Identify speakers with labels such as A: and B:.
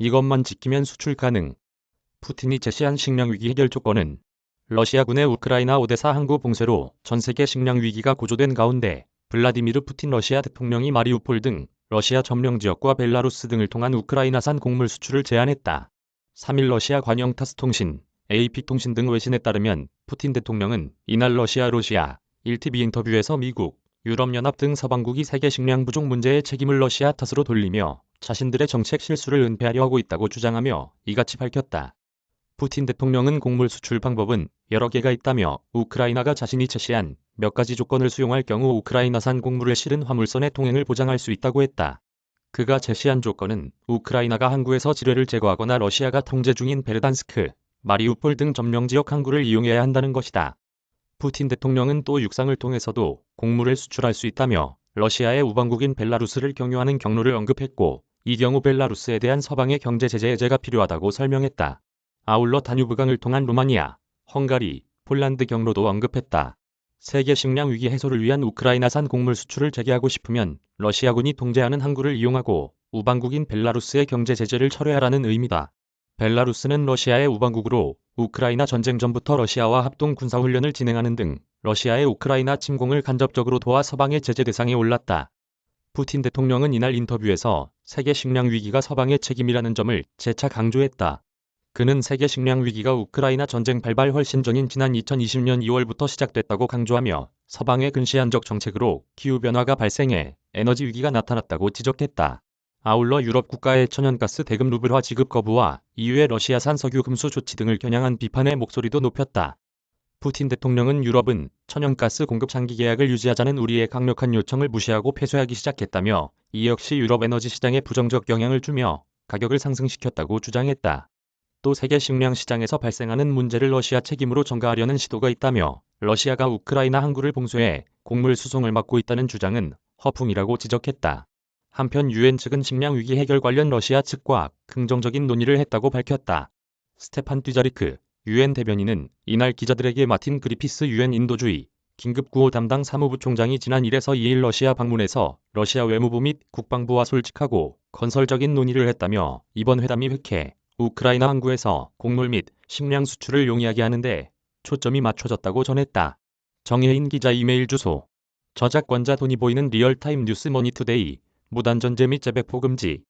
A: 이것만 지키면 수출 가능. 푸틴이 제시한 식량위기 해결 조건은 러시아군의 우크라이나 오데사 항구 봉쇄로 전세계 식량위기가 고조된 가운데 블라디미르 푸틴 러시아 대통령이 마리우폴 등 러시아 점령지역과 벨라루스 등을 통한 우크라이나산 곡물 수출을 제한했다. 3일 러시아 관영 타스 통신, AP통신 등 외신에 따르면 푸틴 대통령은 이날 러시아 1TV 인터뷰에서 미국, 유럽연합 등 서방국이 세계 식량 부족 문제의 책임을 러시아 탓으로 돌리며 자신들의 정책 실수를 은폐하려 하고 있다고 주장하며 이같이 밝혔다. 푸틴 대통령은 곡물 수출 방법은 여러 개가 있다며 우크라이나가 자신이 제시한 몇 가지 조건을 수용할 경우 우크라이나산 곡물을 실은 화물선의 통행을 보장할 수 있다고 했다. 그가 제시한 조건은 우크라이나가 항구에서 지뢰를 제거하거나 러시아가 통제 중인 베르단스크, 마리우폴 등 점령지역 항구를 이용해야 한다는 것이다. 푸틴 대통령은 또 육상을 통해서도 곡물을 수출할 수 있다며 러시아의 우방국인 벨라루스를 경유하는 경로를 언급했고, 이 경우 벨라루스에 대한 서방의 경제 제재 해제가 필요하다고 설명했다. 아울러 다뉴브강을 통한 루마니아, 헝가리, 폴란드 경로도 언급했다. 세계 식량 위기 해소를 위한 우크라이나산 곡물 수출을 재개하고 싶으면 러시아군이 통제하는 항구를 이용하고 우방국인 벨라루스의 경제 제재를 철회하라는 의미다. 벨라루스는 러시아의 우방국으로 우크라이나 전쟁 전부터 러시아와 합동 군사훈련을 진행하는 등 러시아의 우크라이나 침공을 간접적으로 도와 서방의 제재 대상에 올랐다. 푸틴 대통령은 이날 인터뷰에서 세계 식량 위기가 서방의 책임이라는 점을 재차 강조했다. 그는 세계 식량 위기가 우크라이나 전쟁 발발 훨씬 전인 지난 2020년 2월부터 시작됐다고 강조하며 서방의 근시안적 정책으로 기후변화가 발생해 에너지 위기가 나타났다고 지적했다. 아울러 유럽 국가의 천연가스 대금 루블화 지급 거부와 EU의 러시아산 석유 금수 조치 등을 겨냥한 비판의 목소리도 높였다. 푸틴 대통령은 유럽은 천연가스 공급 장기 계약을 유지하자는 우리의 강력한 요청을 무시하고 폐쇄하기 시작했다며 이 역시 유럽 에너지 시장에 부정적 영향을 주며 가격을 상승시켰다고 주장했다. 또 세계 식량 시장에서 발생하는 문제를 러시아 책임으로 전가하려는 시도가 있다며 러시아가 우크라이나 항구를 봉쇄해 곡물 수송을 막고 있다는 주장은 허풍이라고 지적했다. 한편 유엔 측은 식량 위기 해결 관련 러시아 측과 긍정적인 논의를 했다고 밝혔다. 스테판 듀자리크 유엔 대변인은 이날 기자들에게 마틴 그리피스 유엔 인도주의 긴급구호 담당 사무부총장이 지난 1에서 2일 러시아 방문해서 러시아 외무부 및 국방부와 솔직하고 건설적인 논의를 했다며 이번 회담이 획해 우크라이나 항구에서 곡물 및 식량 수출을 용이하게 하는데 초점이 맞춰졌다고 전했다. 정혜인 기자 이메일 주소. 저작권자 돈이 보이는 리얼타임 뉴스 머니투데이. 무단전제 및 재배포 금지.